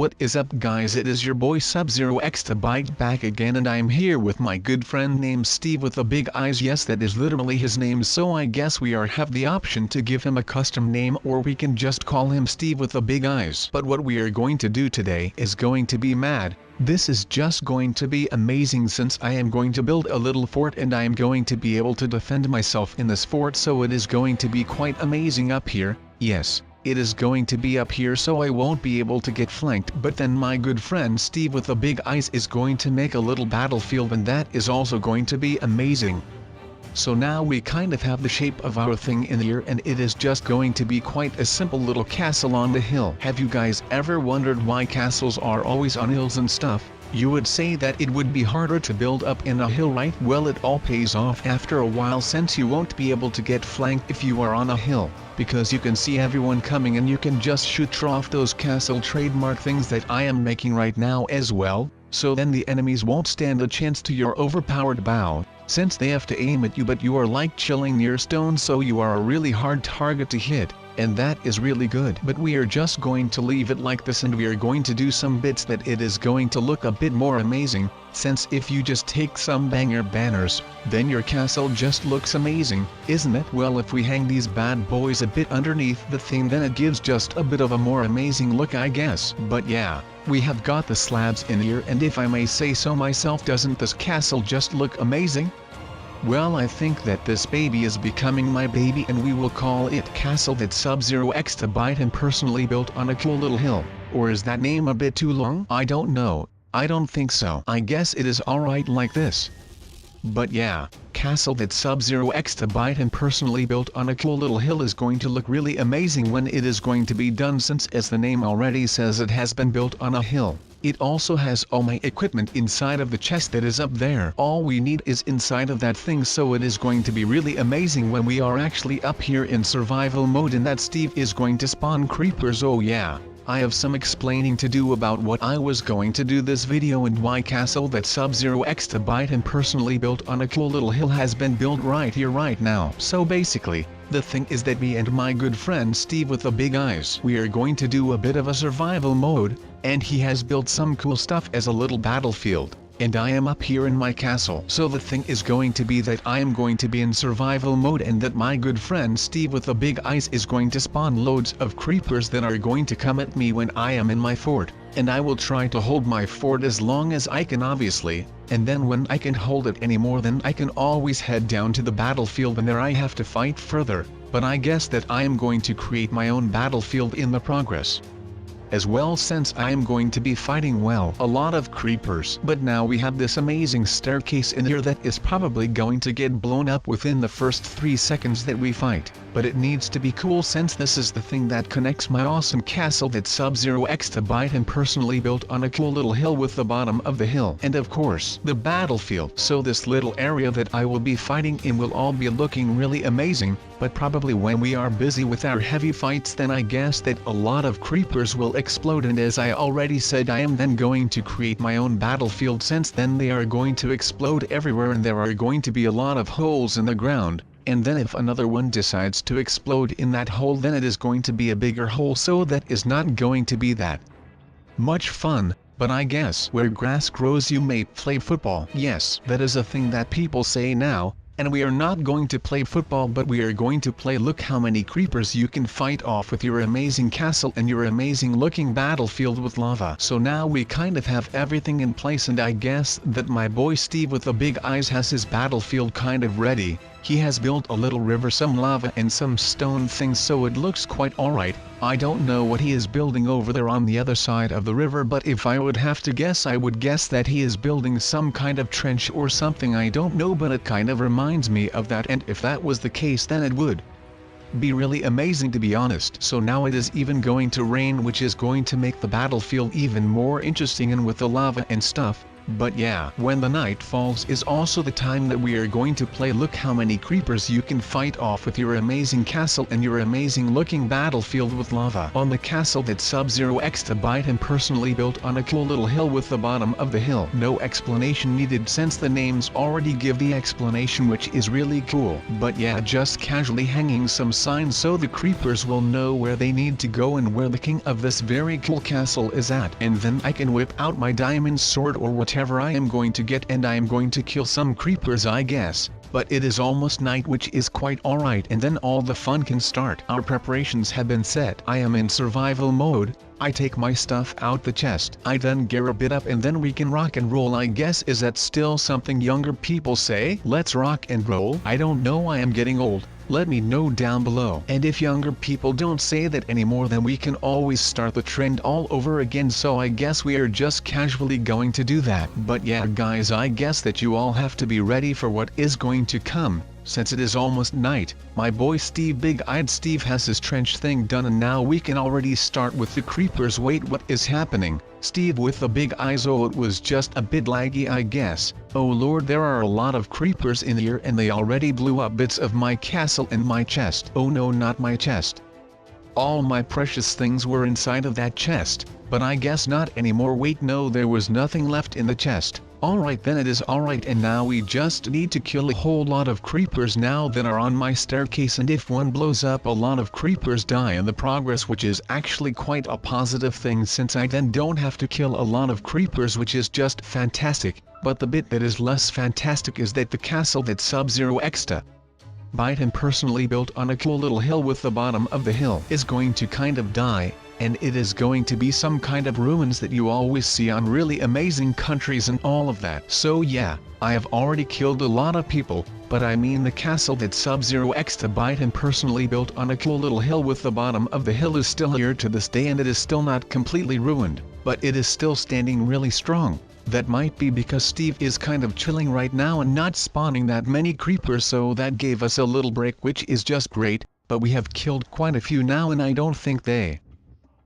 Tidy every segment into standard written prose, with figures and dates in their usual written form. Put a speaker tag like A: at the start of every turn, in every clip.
A: What is up guys, it is your boy Sub-Zero Exabyte back again, and I'm here with my good friend named Steve with the big eyes. Yes, that is literally his name, so I guess we have the option to give him a custom name, or we can just call him Steve with the big eyes. But what we are going to do today is going to be mad. This is just going to be amazing, since I am going to build a little fort and I am going to be able to defend myself in this fort, so it is going to be quite amazing up here. Yes, it is going to be up here, so I won't be able to get flanked, but then my good friend Steve with the big eyes is going to make a little battlefield, and that is also going to be amazing. So now we kind of have the shape of our thing in here, and it is just going to be quite a simple little castle on the hill. Have you guys ever wondered why castles are always on hills and stuff? You would say that it would be harder to build up in a hill, right? Well, it all pays off after a while, since you won't be able to get flanked if you are on a hill, because you can see everyone coming and you can just shoot off those castle trademark things that I am making right now as well, so then the enemies won't stand a chance to your overpowered bow, since they have to aim at you, but you are like chilling near stone, so you are a really hard target to hit. And that is really good. But we are just going to leave it like this, and we are going to do some bits that it is going to look a bit more amazing, since if you just take some banger banners, then your castle just looks amazing, isn't it? Well, if we hang these bad boys a bit underneath the thing, then it gives just a bit of a more amazing look, I guess. But yeah, we have got the slabs in here, and if I may say so myself, doesn't this castle just look amazing? Well, I think that this baby is becoming my baby, and we will call it Castle That Sub-Zero Exabyte and personally built on a cool little hill. Or is that name a bit too long? I don't know. I don't think so. I guess it is alright like this. But yeah, Castle That Sub-Zero Exabyte and personally built on a cool little hill is going to look really amazing when it is going to be done, since as the name already says, it has been built on a hill. It also has all my equipment inside of the chest that is up there. All we need is inside of that thing, so it is going to be really amazing when we are actually up here in survival mode, and that Steve is going to spawn creepers. Oh yeah, I have some explaining to do about what I was going to do this video and why Castle That Sub-Zero Exabyte and personally built on a cool little hill has been built right here right now. So basically, the thing is that me and my good friend Steve with the big eyes, we are going to do a bit of a survival mode, and he has built some cool stuff as a little battlefield, and I am up here in my castle. So the thing is going to be that I am going to be in survival mode, and that my good friend Steve with the big eyes is going to spawn loads of creepers that are going to come at me when I am in my fort, and I will try to hold my fort as long as I can, obviously, and then when I can't hold it anymore, then I can always head down to the battlefield, and there I have to fight further. But I guess that I am going to create my own battlefield in the progress as well, since I am going to be fighting, well, a lot of creepers. But now we have this amazing staircase in here that is probably going to get blown up within the first 3 seconds that we fight, but it needs to be cool, since this is the thing that connects my awesome Castle That Sub-Zero Exabyte and personally built on a cool little hill with the bottom of the hill, and of course the battlefield. So this little area that I will be fighting in will all be looking really amazing, but probably when we are busy with our heavy fights, then I guess that a lot of creepers will explode, and as I already said, I am then going to create my own battlefield, since then they are going to explode everywhere and there are going to be a lot of holes in the ground, and then if another one decides to explode in that hole, then it is going to be a bigger hole, so that is not going to be that much fun. But I guess where grass grows you may play football. Yes, that is a thing that people say now. And we are not going to play football, but we are going to play look how many creepers you can fight off with your amazing castle and your amazing looking battlefield with lava. So now we kind of have everything in place, and I guess that my boy Steve with the big eyes has his battlefield kind of ready. He has built a little river, some lava and some stone things, so it looks quite alright. I don't know what he is building over there on the other side of the river, but if I would have to guess, I would guess that he is building some kind of trench or something. I don't know, but it kind of reminds me of that, and if that was the case, then it would be really amazing, to be honest. So now it is even going to rain, which is going to make the battlefield even more interesting, and with the lava and stuff, But yeah, when the night falls is also the time that we are going to play Look How Many Creepers You Can Fight off with your amazing castle and your amazing looking battlefield with lava on the castle that Sub-Zero Exabyte personally built on a cool little hill with the bottom of the hill. No explanation needed since the names already give the explanation, which is really cool. But yeah, just casually hanging some signs so the creepers will know where they need to go and where the king of this very cool castle is at. And then I can whip out my diamond sword or whatever I am going to get, and I am going to kill some creepers, I guess. But it is almost night, which is quite alright, and then all the fun can start. Our preparations have been set. I am in survival mode. I take my stuff out the chest. I then gear a bit up and then we can rock and roll, I guess. Is that still something younger people say? Let's rock and roll? I don't know, I am getting old. Let me know down below. And if younger people don't say that anymore, then we can always start the trend all over again, so I guess we are just casually going to do that. But yeah guys, I guess that you all have to be ready for what is going to come. Since it is almost night, my boy Steve, Big-Eyed Steve, has his trench thing done, and now we can already start with the creepers. Wait, what is happening? Steve with the big eyes. Oh, it was just a bit laggy, I guess. Oh lord, there are a lot of creepers in here and they already blew up bits of my castle and my chest. Oh no, not my chest. All my precious things were inside of that chest, but I guess not anymore. Wait, no, there was nothing left in the chest. Alright then, it is alright, and now we just need to kill a whole lot of creepers now that are on my staircase, and if one blows up, a lot of creepers die in the progress, which is actually quite a positive thing since I then don't have to kill a lot of creepers, which is just fantastic. But the bit that is less fantastic is that the castle that Sub-Zero Exabyte personally built on a cool little hill with the bottom of the hill is going to kind of die, and it is going to be some kind of ruins that you always see on really amazing countries and all of that. So yeah, I have already killed a lot of people, but I mean the castle that Sub-Zero Exabyte personally built on a cool little hill with the bottom of the hill is still here to this day, and it is still not completely ruined, but it is still standing really strong. That might be because Steve is kind of chilling right now and not spawning that many creepers, so that gave us a little break, which is just great. But we have killed quite a few now, and I don't think they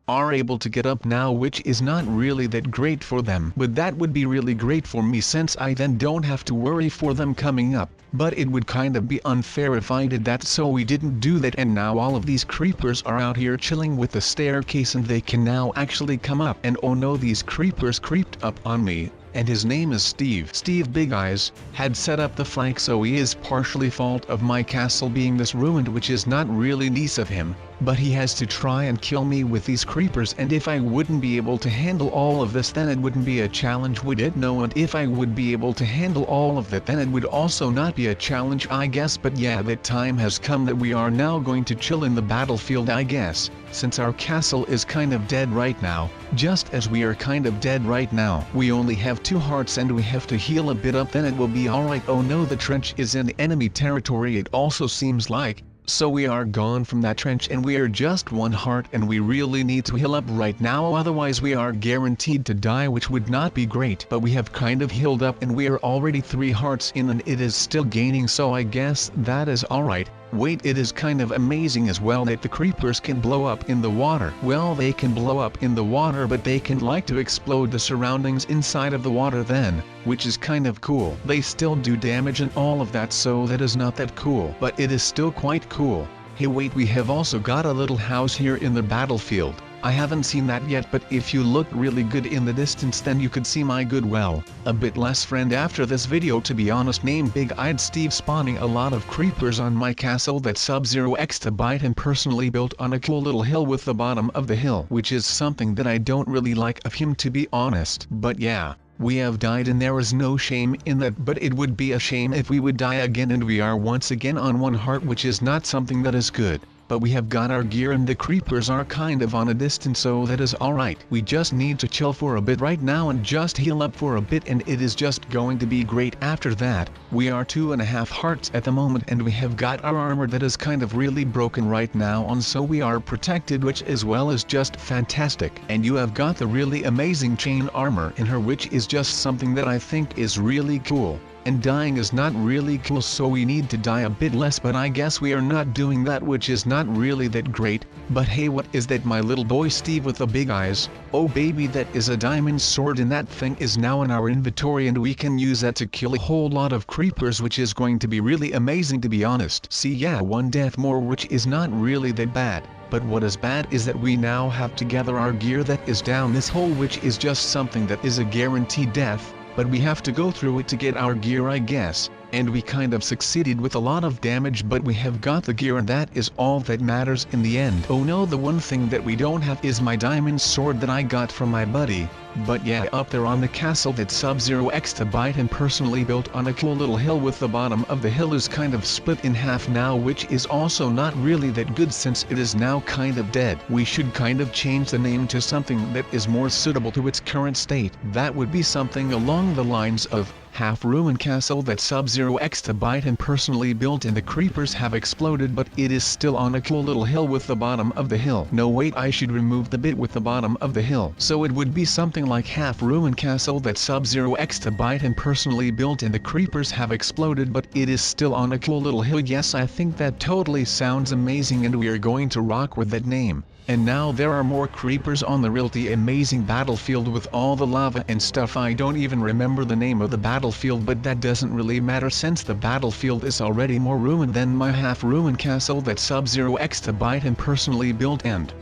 A: are able to get up now, which is not really that great for them. But that would be really great for me since I then don't have to worry for them coming up. But it would kind of be unfair if I did that, so we didn't do that, and now all of these creepers are out here chilling with the staircase and they can now actually come up. And oh no, these creepers creeped up on me. And his name is Steve. Steve Big Eyes had set up the flank, so he is partially fault of my castle being this ruined, which is not really nice of him, but he has to try and kill me with these creepers, and if I wouldn't be able to handle all of this, then it wouldn't be a challenge, would it? No, and if I would be able to handle all of that, then it would also not be a challenge, I guess. But yeah, that time has come that we are now going to chill in the battlefield, I guess, since our castle is kind of dead right now. Just as we are kind of dead right now, we only have 2 hearts and we have to heal a bit up, then it will be alright. Oh no, the trench is in enemy territory, it also seems like. So we are gone from that trench and we are just 1 heart, and we really need to heal up right now, otherwise we are guaranteed to die, which would not be great. But we have kind of healed up and we are already 3 hearts in, and it is still gaining, so I guess that is alright. Wait, it is kind of amazing as well that the creepers can blow up in the water. Well, they can blow up in the water, but they can like to explode the surroundings inside of the water then, which is kind of cool. They still do damage and all of that, so that is not that cool, but it is still quite cool. Hey wait, we have also got a little house here in the battlefield. I haven't seen that yet, but if you look really good in the distance, then you could see my good, well, a bit less friend after this video, to be honest, named Big-Eyed Steve, spawning a lot of creepers on my castle that Sub-Zero Exabyte personally built on a cool little hill with the bottom of the hill, which is something that I don't really like of him, to be honest. But yeah, we have died and there is no shame in that, but it would be a shame if we would die again, and we are once again on 1 heart, which is not something that is good. But we have got our gear and the creepers are kind of on a distance, so that is alright. We just need to chill for a bit right now and just heal up for a bit, and it is just going to be great after that. We are 2.5 hearts at the moment, and we have got our armor that is kind of really broken right now on, so we are protected, which as well is just fantastic. And you have got the really amazing chain armor in her, which is just something that I think is really cool. and dying is not really cool, so we need to die a bit less, but I guess we are not doing that, which is not really that great. But hey, what is that? My little boy Steve with the big eyes. Oh baby, that is a diamond sword, and that thing is now in our inventory, and we can use that to kill a whole lot of creepers, which is going to be really amazing, to be honest. See, yeah, one death more, which is not really that bad. But what is bad is that we now have to gather our gear that is down this hole, which is just something that is a guaranteed death, but we have to go through it to get our gear, I guess. And we kind of succeeded with a lot of damage, but we have got the gear, and that is all that matters in the end. Oh no, the one thing that we don't have is my diamond sword that I got from my buddy. But yeah, up there on the castle that Sub-Zero Exabyte and personally built on a cool little hill, with the bottom of the hill is kind of split in half now, which is also not really that good since it is now kind of dead. We should kind of change the name to something that is more suitable to its current state. That would be something along the lines of half-ruined castle that Sub-Zero Exabyte and personally built, and the creepers have exploded, but it is still on a cool little hill with the bottom of the hill. No wait, I should remove the bit with the bottom of the hill. So it would be something like half-ruined castle that Sub-Zero Exabyte and personally built, and the creepers have exploded, but it is still on a cool little hill. Yes, I think that totally sounds amazing, and we are going to rock with that name. And now there are more creepers on the realty amazing battlefield with all the lava and stuff. I don't even remember the name of the battlefield, but that doesn't really matter since the battlefield is already more ruined than my half-ruined castle that Sub-Zero Exabyte and personally built, and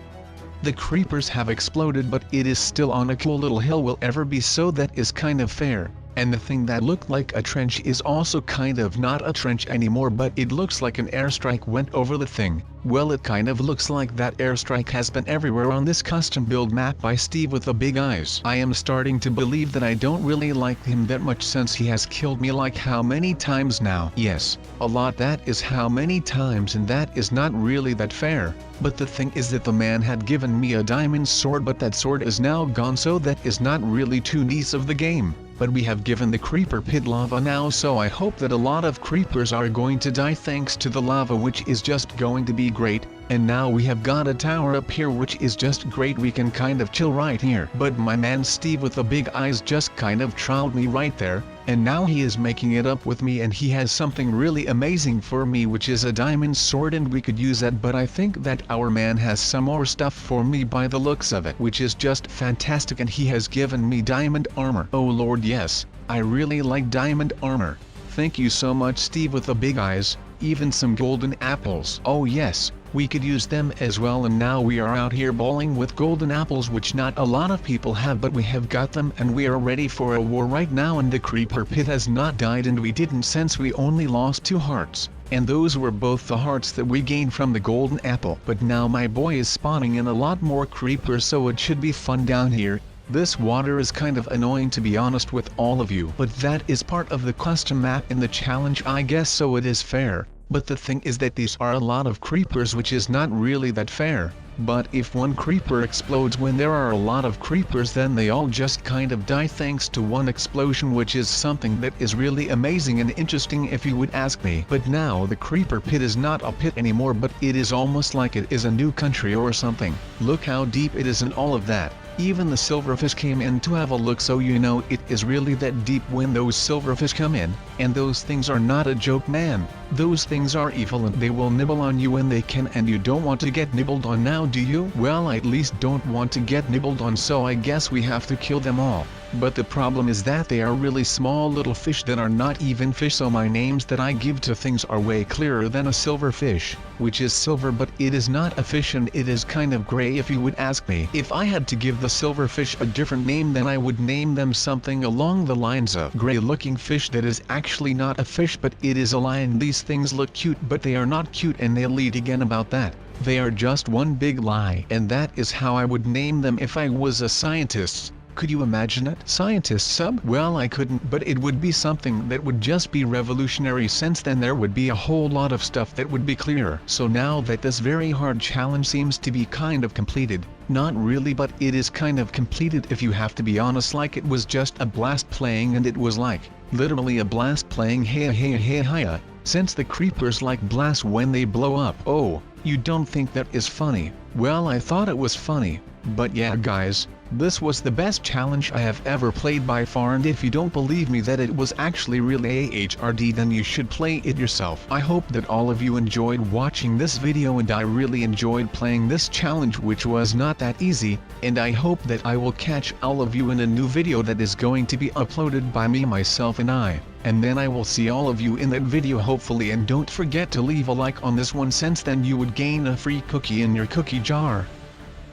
A: the creepers have exploded, but it is still on a cool little hill. Will ever be, so that is kind of fair. And the thing that looked like a trench is also kind of not a trench anymore, but it looks like an airstrike went over the thing. Well, it kind of looks like that airstrike has been everywhere on this custom build map by Steve with the big eyes. I am starting to believe that I don't really like him that much, since he has killed me like how many times now? Yes, a lot. That is how many times, and that is not really that fair. But the thing is that the man had given me a diamond sword, but that sword is now gone, so that is not really too nice of the game. But we have given the creeper pit lava now, so I hope that a lot of creepers are going to die thanks to the lava, which is just going to be great. And now we have got a tower up here, which is just great. We can kind of chill right here. But my man Steve with the big eyes just kind of trolled me right there, and now he is making it up with me, and he has something really amazing for me, which is a diamond sword, and we could use that. But I think that our man has some more stuff for me by the looks of it, which is just fantastic, and he has given me diamond armor. Oh lord, yes, I really like diamond armor. Thank you so much, Steve with the big eyes. Even some golden apples. Oh yes, we could use them as well. And now we are out here bowling with golden apples, which not a lot of people have, but we have got them, and we are ready for a war right now. And the creeper pit has not died, and we didn't, since we only lost 2 hearts. And those were both the hearts that we gained from the golden apple. But now my boy is spawning in a lot more creepers, so it should be fun down here. This water is kind of annoying, to be honest with all of you, but that is part of the custom map in the challenge, I guess, so it is fair. But the thing is that these are a lot of creepers, which is not really that fair. But if one creeper explodes when there are a lot of creepers, then they all just kind of die thanks to one explosion, which is something that is really amazing and interesting if you would ask me. But now the creeper pit is not a pit anymore, but it is almost like it is a new country or something. Look how deep it is and all of that. Even the silverfish came in to have a look, so you know it is really that deep when those silverfish come in. And those things are not a joke, man. Those things are evil, and they will nibble on you when they can, and you don't want to get nibbled on now, do you? Well, I at least don't want to get nibbled on, so I guess we have to kill them all. But the problem is that they are really small little fish that are not even fish, so my names that I give to things are way clearer than a silverfish, which is silver, but it is not a fish, and it is kind of gray if you would ask me. If I had to give the silverfish a different name, then I would name them something along the lines of gray looking fish that is actually not a fish, but it is a lion. These things look cute, but they are not cute, and they'll lead again about that. They are just one big lie, and that is how I would name them if I was a scientist. Could you imagine it? Scientist sub? Well, I couldn't, but it would be something that would just be revolutionary, since then there would be a whole lot of stuff that would be clearer. So now that this very hard challenge seems to be kind of completed, not really, but it is kind of completed if you have to be honest, like it was just a blast playing, and it was like, literally a blast playing. Hey, since the creepers like blasts when they blow up. Oh, you don't think that is funny? Well, I thought it was funny, but yeah guys, This was the best challenge I have ever played by far, and if you don't believe me that it was actually really AHRD, then you should play it yourself. I hope that all of you enjoyed watching this video, and I really enjoyed playing this challenge, which was not that easy, and I hope that I will catch all of you in a new video that is going to be uploaded by me, myself and I. And then I will see all of you in that video hopefully, and don't forget to leave a like on this one, since then you would gain a free cookie in your cookie jar,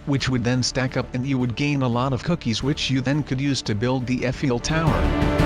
A: which would then stack up and you would gain a lot of cookies, which you then could use to build the Eiffel Tower.